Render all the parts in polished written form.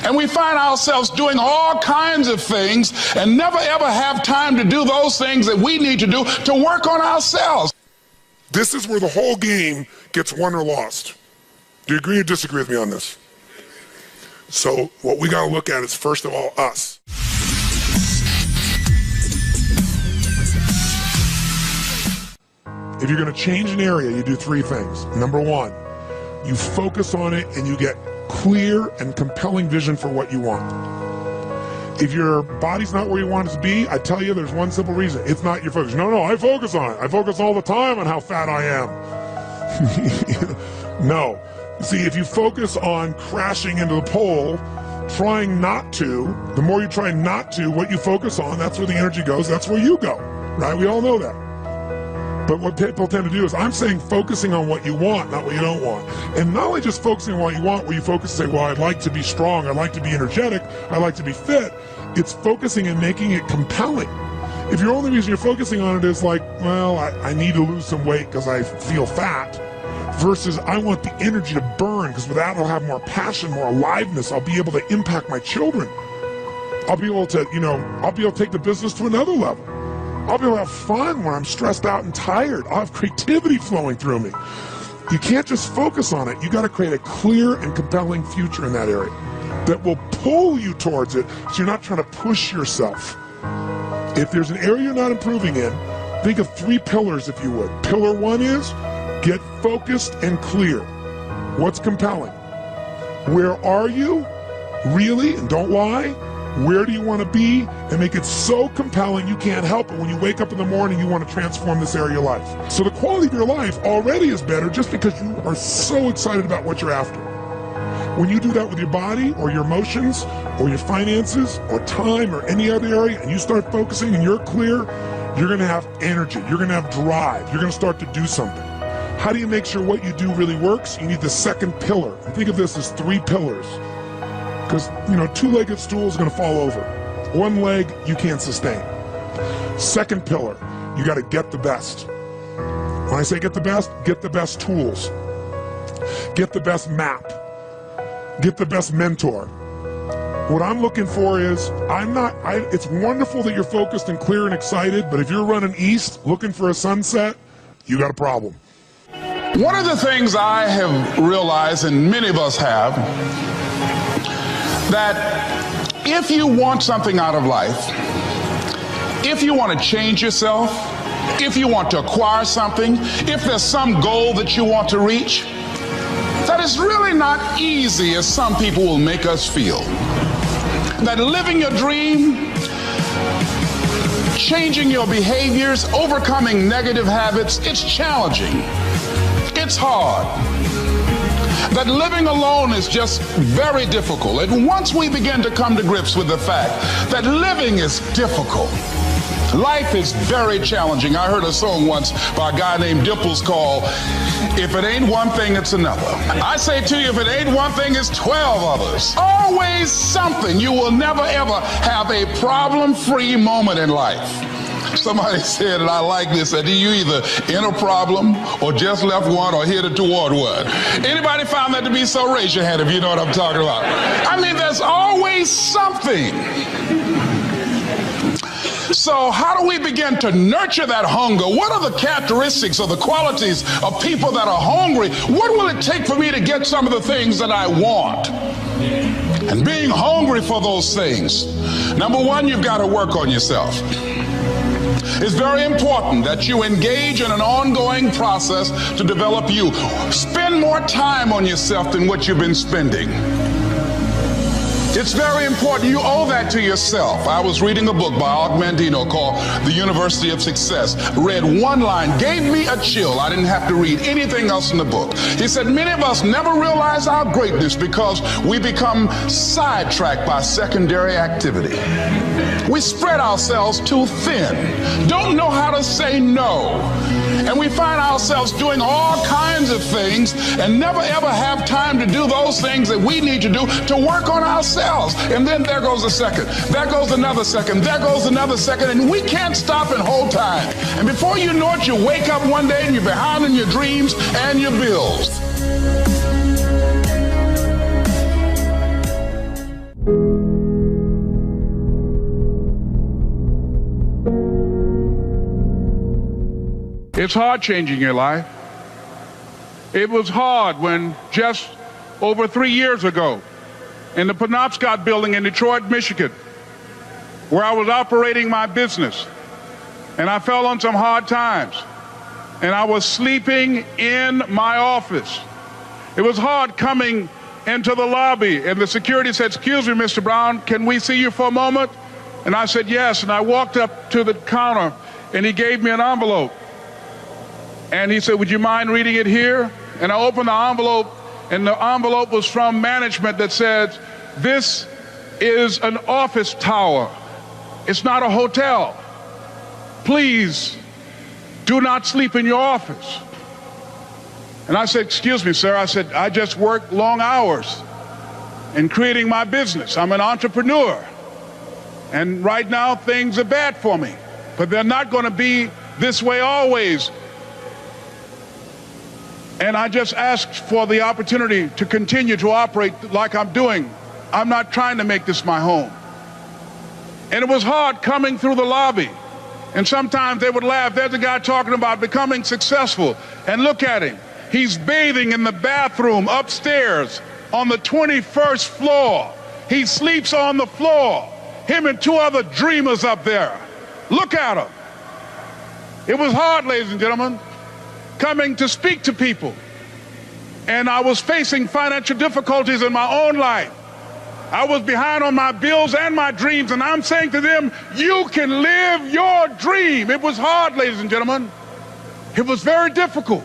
And we find ourselves doing all kinds of things and never ever have time to do those things that we need to do to work on ourselves. This is where the whole game gets won or lost. Do you agree or disagree with me on this? So what we got to look at is, first of all, us. If you're going to change an area, you do three things. Number one, you focus on it and you get clear and compelling vision for what you want. If your body's not where you want it to be, I tell you there's one simple reason. It's not your focus. No, I focus on it. I focus all the time on how fat I am. No. See, if you focus on crashing into the pole, trying not to, the more you try not to, what you focus on, that's where the energy goes, that's where you go, right? We all know that. But what people tend to do is, I'm saying focusing on what you want, not what you don't want. And not only just focusing on what you want, where you focus and say, well, I'd like to be strong, I'd like to be energetic, I'd like to be fit. It's focusing and making it compelling. If your only reason you're focusing on it is like, well, I need to lose some weight because I feel fat, versus I want the energy to burn, because with that I'll have more passion, more aliveness, I'll be able to impact my children. I'll be able to, I'll be able to take the business to another level. I'll be able to have fun when I'm stressed out and tired. I'll have creativity flowing through me. You can't just focus on it. You got to create a clear and compelling future in that area that will pull you towards it, so you're not trying to push yourself. If there's an area you're not improving in, think of three pillars, if you would. Pillar one is get focused and clear. What's compelling? Where are you? Really? And don't lie. Where do you want to be? And make it so compelling you can't help it. When you wake up in the morning, you want to transform this area of your life. So the quality of your life already is better just because you are so excited about what you're after. When you do that with your body or your emotions or your finances or time or any other area, and you start focusing and you're clear, you're going to have energy. You're going to have drive. You're going to start to do something. How do you make sure what you do really works? You need the second pillar. And think of this as three pillars. Because, two-legged stool is going to fall over. One leg, you can't sustain. Second pillar, you got to get the best. When I say get the best tools. Get the best map. Get the best mentor. What I'm looking for is, it's wonderful that you're focused and clear and excited, but if you're running east looking for a sunset, you got a problem. One of the things I have realized, and many of us have, that if you want something out of life, if you want to change yourself, if you want to acquire something, if there's some goal that you want to reach, that is really not easy as some people will make us feel. That living your dream, changing your behaviors, overcoming negative habits, it's challenging. It's hard. That living alone is just very difficult. And once we begin to come to grips with the fact that living is difficult, life is very challenging. I heard a song once by a guy named Dimples called, "If it ain't one thing, it's another." I say to you, if it ain't one thing, it's 12 others. Always something. You will never ever have a problem-free moment in life. Somebody said, and I like this, that you either in a problem or just left one or headed toward one. Anybody found that to be so? Raise your hand if you know what I'm talking about. I mean, there's always something. So how do we begin to nurture that hunger? What are the characteristics or the qualities of people that are hungry? What will it take for me to get some of the things that I want? And being hungry for those things. Number one, you've got to work on yourself. It's very important that you engage in an ongoing process to develop you. Spend more time on yourself than what you've been spending. It's very important. You owe that to yourself. I was reading a book by Og Mandino called The University of Success. Read one line, gave me a chill. I didn't have to read anything else in the book. He said, many of us never realize our greatness because we become sidetracked by secondary activity. We spread ourselves too thin, don't know how to say no. And we find ourselves doing all kinds of things and never ever have time to do those things that we need to do to work on ourselves. And then there goes a second, there goes another second, there goes another second, and we can't stop and hold time. And before you know it, you wake up one day and you're behind in your dreams and your bills. It's hard changing your life. It was hard when just over 3 years ago, in the Penobscot building in Detroit, Michigan, where I was operating my business, and I fell on some hard times, and I was sleeping in my office. It was hard coming into the lobby, and the security said, "Excuse me, Mr. Brown, can we see you for a moment?" And I said, "Yes," and I walked up to the counter, and he gave me an envelope. And he said, "Would you mind reading it here?" And I opened the envelope, and the envelope was from management that said, "This is an office tower. It's not a hotel. Please do not sleep in your office." And I said, "Excuse me, sir." I said, "I just work long hours in creating my business. I'm an entrepreneur. And right now things are bad for me, but they're not going to be this way always. And I just asked for the opportunity to continue to operate like I'm doing. I'm not trying to make this my home." And it was hard coming through the lobby. And sometimes they would laugh. There's a guy talking about becoming successful. And look at him. He's bathing in the bathroom upstairs on the 21st floor. He sleeps on the floor. Him and 2 other dreamers up there. Look at him. It was hard, ladies and gentlemen, coming to speak to people. And I was facing financial difficulties in my own life. I was behind on my bills and my dreams, and I'm saying to them, "You can live your dream." It was hard, ladies and gentlemen. It was very difficult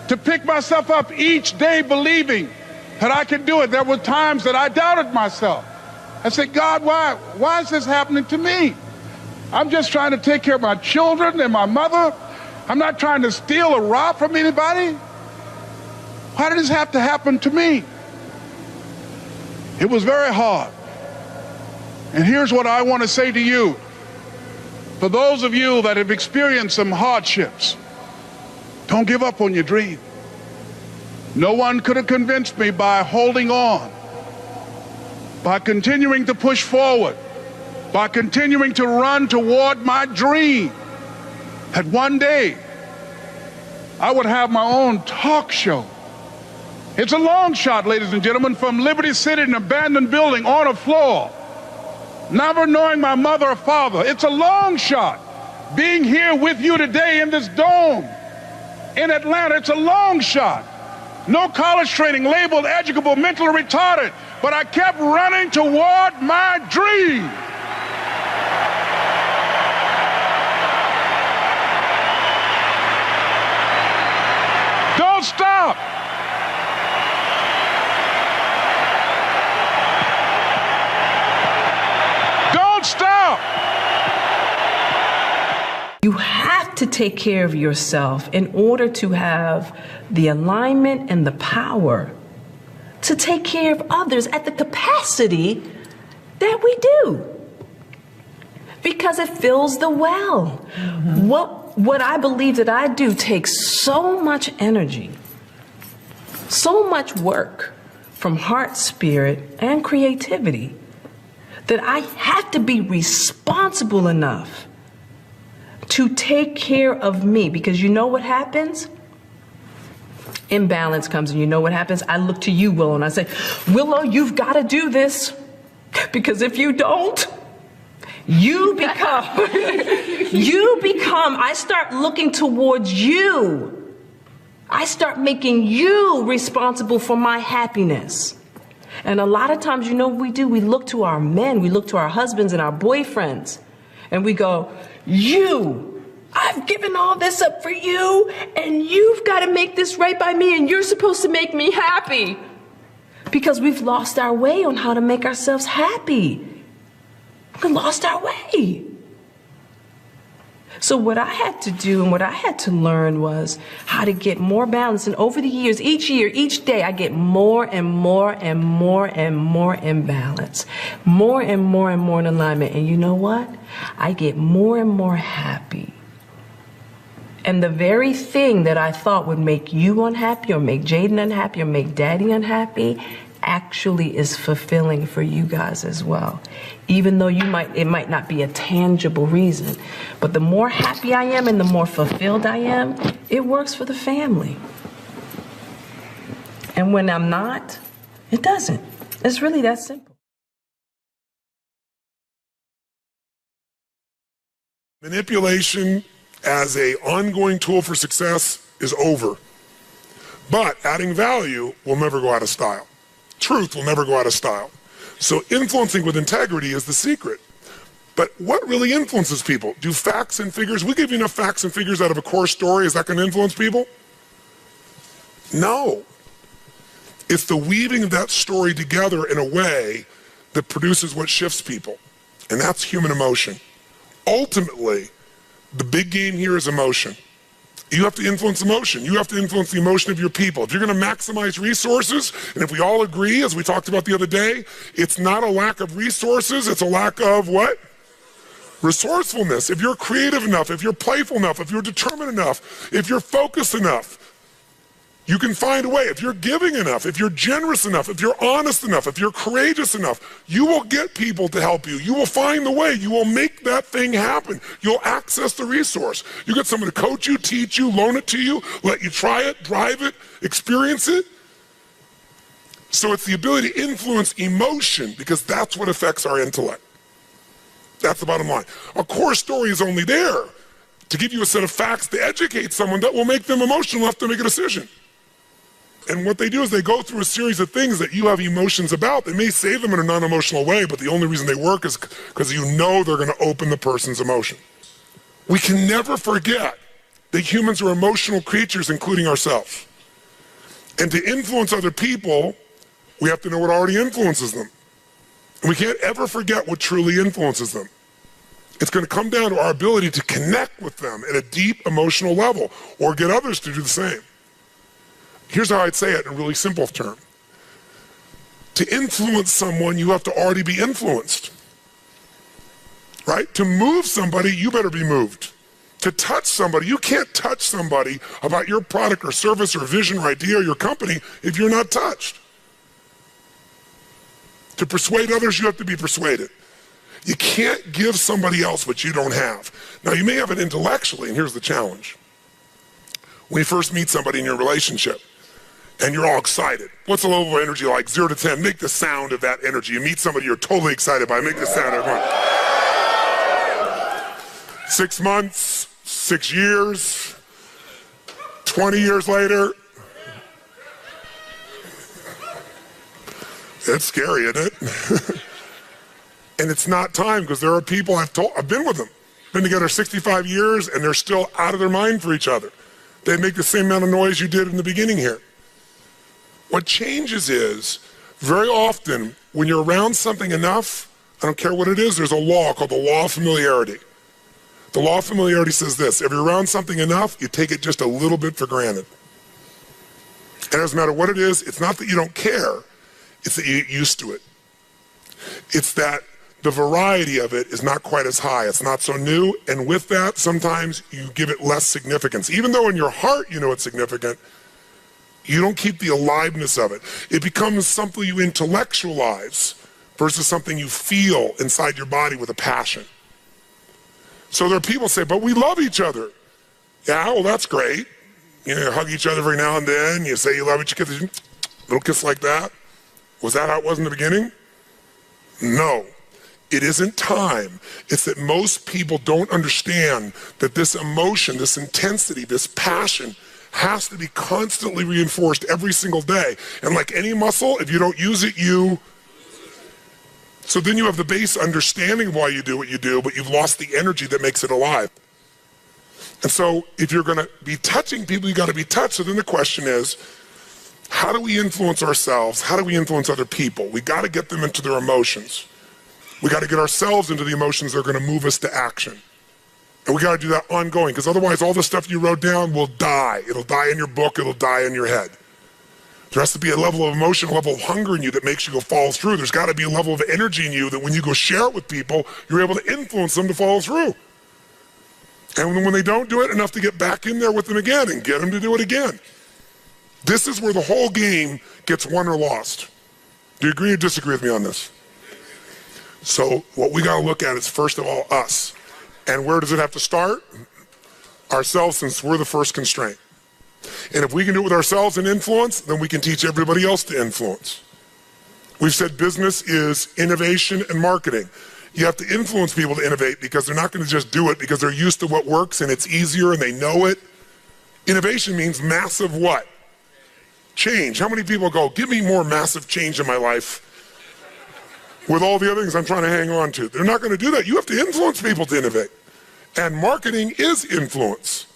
to pick myself up each day believing that I could do it. There were times that I doubted myself. I said, "God, why is this happening to me? I'm just trying to take care of my children and my mother. I'm not trying to steal or rob from anybody. Why did this have to happen to me?" It was very hard. And here's what I want to say to you. For those of you that have experienced some hardships, don't give up on your dream. No one could have convinced me by holding on, by continuing to push forward, by continuing to run toward my dream, that one day I would have my own talk show. It's a long shot, ladies and gentlemen, from Liberty City, an abandoned building on a floor, never knowing my mother or father. It's a long shot. Being here with you today in this dome in Atlanta, it's a long shot. No college training, labeled educable, mentally retarded, but I kept running toward my dream. Don't stop. Don't stop. You have to take care of yourself in order to have the alignment and the power to take care of others at the capacity that we do. Because it fills the well. Mm-hmm. What I believe that I do takes so much energy, so much work from heart, spirit, and creativity that I have to be responsible enough to take care of me. Because you know what happens? Imbalance comes, and you know what happens? I look to you, Willow, and I say, "Willow, you've got to do this. Because if you don't, you become, I start looking towards you. I start making you responsible for my happiness." And a lot of times, you know what we do? We look to our men, we look to our husbands and our boyfriends, and we go, I've given all this up for you, and you've got to make this right by me, and you're supposed to make me happy. Because we've lost our way on how to make ourselves happy. We lost our way. So what I had to do and what I had to learn was how to get more balance. And over the years, each year, each day, I get more and more and more and more in balance. More and more and more in alignment. And you know what? I get more and more happy. And the very thing that I thought would make you unhappy or make Jaden unhappy or make Daddy unhappy actually is fulfilling for you guys as well. Even though it might not be a tangible reason, but the more happy I am and the more fulfilled I am, it works for the family. And when I'm not, it doesn't. It's really that simple. Manipulation as an ongoing tool for success is over. But adding value will never go out of style. Truth will never go out of style. So influencing with integrity is the secret. But what really influences people? Do facts and figures, we give you enough facts and figures out of a core story, is that going to influence people? No. It's the weaving of that story together in a way that produces what shifts people. And that's human emotion. Ultimately, the big game here is emotion. You have to influence emotion. You have to influence the emotion of your people. If you're going to maximize resources, and if we all agree, as we talked about the other day, it's not a lack of resources, it's a lack of what? Resourcefulness. If you're creative enough, if you're playful enough, if you're determined enough, if you're focused enough, you can find a way. If you're giving enough, if you're generous enough, if you're honest enough, if you're courageous enough, you will get people to help you. You will find the way. You will make that thing happen. You'll access the resource. You get someone to coach you, teach you, loan it to you, let you try it, drive it, experience it. So it's the ability to influence emotion, because that's what affects our intellect. That's the bottom line. A core story is only there to give you a set of facts to educate someone that will make them emotional enough to make a decision. And what they do is they go through a series of things that you have emotions about. They may say them in a non-emotional way, but the only reason they work is because you know they're going to open the person's emotion. We can never forget that humans are emotional creatures, including ourselves. And to influence other people, we have to know what already influences them. And we can't ever forget what truly influences them. It's going to come down to our ability to connect with them at a deep emotional level, or get others to do the same. Here's how I'd say it in a really simple term. To influence someone, you have to already be influenced. Right? To move somebody, you better be moved. To touch somebody, you can't touch somebody about your product or service or vision or idea or your company if you're not touched. To persuade others, you have to be persuaded. You can't give somebody else what you don't have. Now, you may have it intellectually, and here's the challenge. When you first meet somebody in your relationship, and you're all excited. What's the level of energy like? 0 to 10. Make the sound of that energy. You meet somebody you're totally excited by. Make the sound of it. 6 months, 6 years, 20 years later. It's scary, isn't it? And it's not time, because there are people I've been with them. Been together 65 years, and they're still out of their mind for each other. They make the same amount of noise you did in the beginning here. What changes is, very often, when you're around something enough, I don't care what it is, there's a law called the law of familiarity. The law of familiarity says this: if you're around something enough, you take it just a little bit for granted. And it doesn't matter what it is, it's not that you don't care, it's that you get used to it. It's that the variety of it is not quite as high, it's not so new, and with that, sometimes you give it less significance. Even though in your heart you know it's significant, you don't keep the aliveness of it. It becomes something you intellectualize versus something you feel inside your body with a passion. So there are people who say, but we love each other. Yeah, well, that's great. You know, you hug each other every now and then. You say you love each other, little kiss like that. Was that how it was in the beginning? No. It isn't time. It's that most people don't understand that this emotion, this intensity, this passion has to be constantly reinforced every single day. And like any muscle, if you don't use it, so then you have the base understanding of why you do what you do, but you've lost the energy that makes it alive. And so if you're going to be touching people, you got to be touched. So then the question is, how do we influence ourselves? How do we influence other people? We got to get them into their emotions. We got to get ourselves into the emotions that are going to move us to action. And we got to do that ongoing, because otherwise all the stuff you wrote down will die. It'll die in your book, it'll die in your head. There has to be a level of emotion, a level of hunger in you that makes you go follow through. There's got to be a level of energy in you that when you go share it with people, you're able to influence them to follow through. And when they don't do it, enough to get back in there with them again and get them to do it again. This is where the whole game gets won or lost. Do you agree or disagree with me on this? So what we got to look at is, first of all, us. And where does it have to start? Ourselves, since we're the first constraint. And if we can do it with ourselves and influence, then we can teach everybody else to influence. We've said business is innovation and marketing. You have to influence people to innovate because they're not going to just do it because they're used to what works and it's easier and they know it. Innovation means massive what? Change. How many people go, give me more massive change in my life with all the other things I'm trying to hang on to? They're not going to do that. You have to influence people to innovate. And marketing is influence.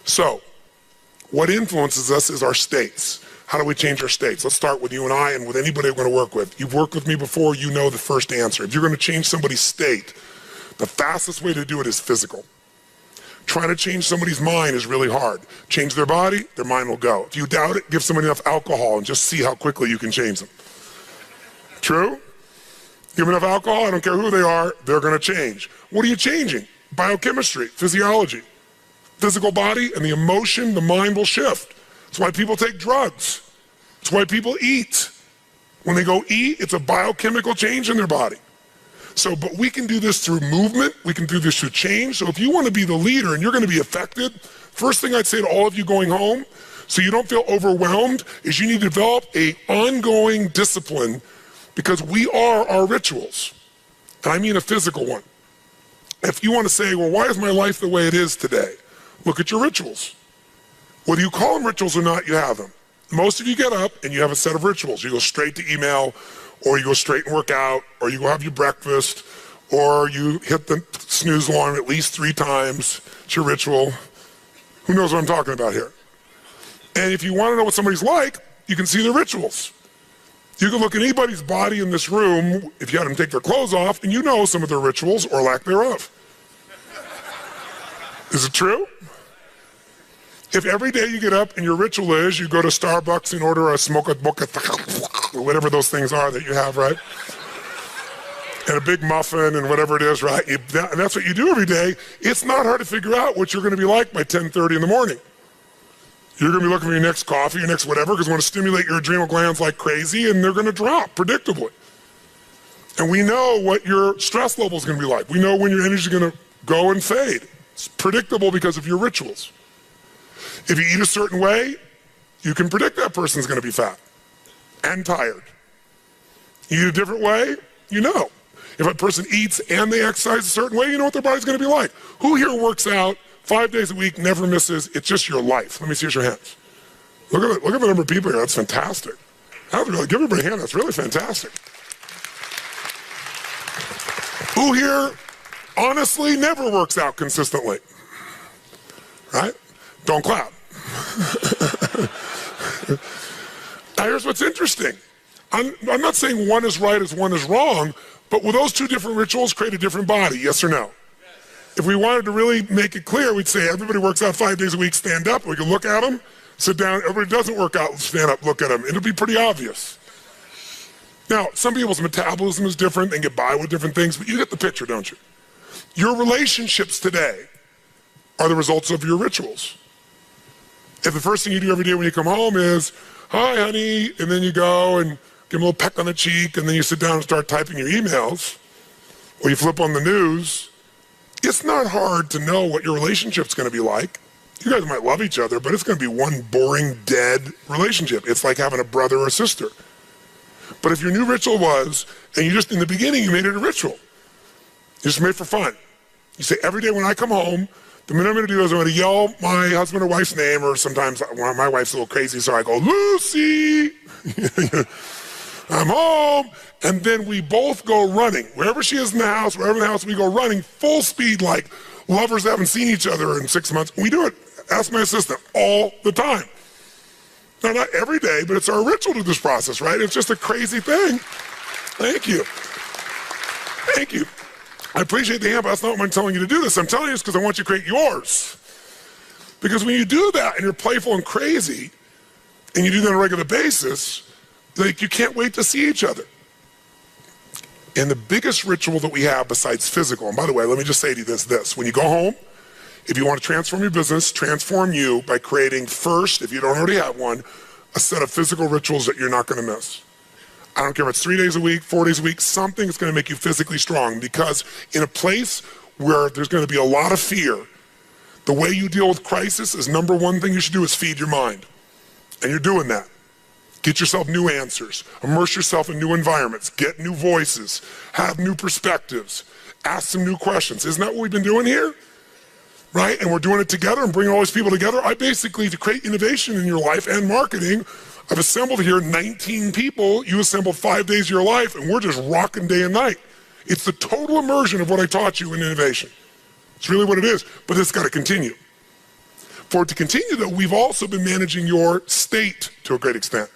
So, what influences us is our states. How do we change our states? Let's start with you and I and with anybody we're going to work with. You've worked with me before, you know the first answer. If you're going to change somebody's state, the fastest way to do it is physical. Trying to change somebody's mind is really hard. Change their body, their mind will go. If you doubt it, give somebody enough alcohol and just see how quickly you can change them. True? Give them enough alcohol, I don't care who they are, they're going to change. What are you changing? Biochemistry, physiology, physical body, and the emotion, the mind will shift. That's why people take drugs. That's why people eat. When they go eat, it's a biochemical change in their body. So, but we can do this through movement. We can do this through change. So if you want to be the leader and you're going to be affected, first thing I'd say to all of you going home, so you don't feel overwhelmed, is you need to develop an ongoing discipline because we are our rituals. And I mean a physical one. If you want to say, well, why is my life the way it is today? Look at your rituals. Whether you call them rituals or not, you have them. Most of you get up and you have a set of rituals. You go straight to email, or you go straight and work out, or you go have your breakfast, or you hit the snooze alarm at least 3 times. It's your ritual. Who knows what I'm talking about here? And if you want to know what somebody's like, you can see their rituals. You can look at anybody's body in this room, if you had them take their clothes off, and you know some of their rituals or lack thereof. Is it true? If every day you get up and your ritual is you go to Starbucks and order a smoke mocha, or whatever those things are that you have, right? And a big muffin and whatever it is, right? And that's what you do every day. It's not hard to figure out what you're going to be like by 10:30 in the morning. You're going to be looking for your next coffee, your next whatever, because you want to stimulate your adrenal glands like crazy, and they're going to drop predictably. And we know what your stress level is going to be like. We know when your energy is going to go and fade. It's predictable because of your rituals. If you eat a certain way, you can predict that person's going to be fat and tired. You eat a different way, you know. If a person eats and they exercise a certain way, you know what their body's going to be like. Who here works out 5 days a week, never misses? It's just your life. Let me see your hands. Look at the number of people here. That's fantastic. Give everybody a hand. That's really fantastic. Who here honestly never works out consistently? Right? Don't clap. Now here's what's interesting. I'm not saying one is right as one is wrong, but will those 2 different rituals create a different body, yes or no? If we wanted to really make it clear, we'd say everybody works out 5 days a week, stand up. We can look at them, sit down. Everybody doesn't work out, stand up, look at them. It'll be pretty obvious. Now, some people's metabolism is different. They get by with different things, but you get the picture, don't you? Your relationships today are the results of your rituals. If the first thing you do every day when you come home is, hi, honey, and then you go and give them a little peck on the cheek, and then you sit down and start typing your emails, or you flip on the news, it's not hard to know what your relationship's going to be like. You guys might love each other, but it's going to be one boring, dead relationship. It's like having a brother or sister. But if your new ritual was, and you just, in the beginning, you made it a ritual. You just made it for fun. You say, every day when I come home, the minute I'm going to do is I'm going to yell my husband or wife's name, or sometimes my wife's a little crazy, so I go, Lucy! I'm home. And then we both go running. Wherever she is in the house, wherever in the house, we go running full speed like lovers that haven't seen each other in 6 months. We do it, ask my assistant, all the time. Now, not every day, but it's our ritual to this process, right? It's just a crazy thing. Thank you. Thank you. I appreciate the hand, but that's not what I'm telling you to do this. I'm telling you this because I want you to create yours. Because when you do that and you're playful and crazy, and you do that on a regular basis, like you can't wait to see each other. And the biggest ritual that we have besides physical, and by the way, let me just say to you this. When you go home, if you want to transform your business, transform you by creating first, if you don't already have one, a set of physical rituals that you're not going to miss. I don't care if it's 3 days a week, 4 days a week, something that's going to make you physically strong, because in a place where there's going to be a lot of fear, the way you deal with crisis is number one thing you should do is feed your mind. And you're doing that. Get yourself new answers. Immerse yourself in new environments. Get new voices. Have new perspectives. Ask some new questions. Isn't that what we've been doing here? Right? And we're doing it together and bringing all these people together. I basically, to create innovation in your life and marketing, I've assembled here 19 people. You assembled 5 days of your life, and we're just rocking day and night. It's the total immersion of what I taught you in innovation. It's really what it is, but it's got to continue. For it to continue, though, we've also been managing your state to a great extent.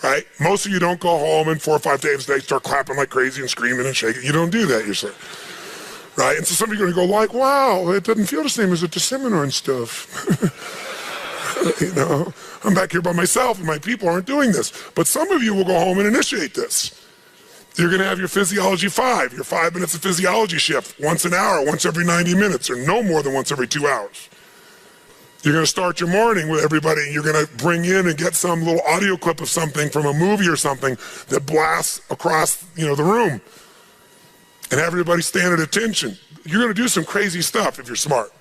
Right? Most of you don't go home and 4 or 5 days a day start clapping like crazy and screaming and shaking. You don't do that yourself. Right? And so some of you are going to go like, wow, it doesn't feel the same as at the seminar and stuff. You know, I'm back here by myself and my people aren't doing this. But some of you will go home and initiate this. You're going to have your Physiology 5, your 5 minutes of physiology shift, once an hour, once every 90 minutes, or no more than once every 2 hours. You're going to start your morning with everybody, and you're going to bring in and get some little audio clip of something from a movie or something that blasts across, the room, and have everybody stand at attention. You're going to do some crazy stuff if you're smart.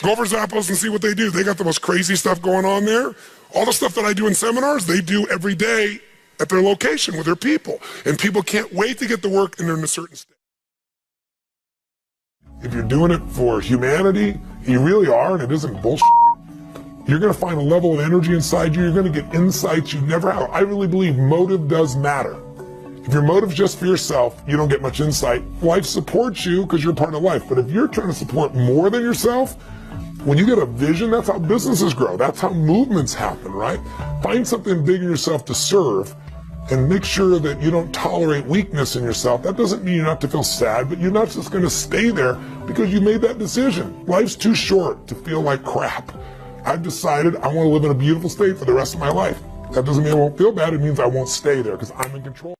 Go over Zappos and see what they do. They got the most crazy stuff going on there. All the stuff that I do in seminars, they do every day at their location with their people, and people can't wait to get to work, and they're in a certain state. If you're doing it for humanity, you really are, and it isn't bullshit, you're going to find a level of energy inside you. You're going to get insights you never have. I really believe motive does matter. If your motive's just for yourself, you don't get much insight. Life supports you because you're part of life. But if you're trying to support more than yourself, when you get a vision, that's how businesses grow. That's how movements happen, right? Find something big in yourself to serve, and make sure that you don't tolerate weakness in yourself. That doesn't mean you're not to feel sad, but you're not just going to stay there because you made that decision. Life's too short to feel like crap. I've decided I want to live in a beautiful state for the rest of my life. That doesn't mean I won't feel bad. It means I won't stay there because I'm in control.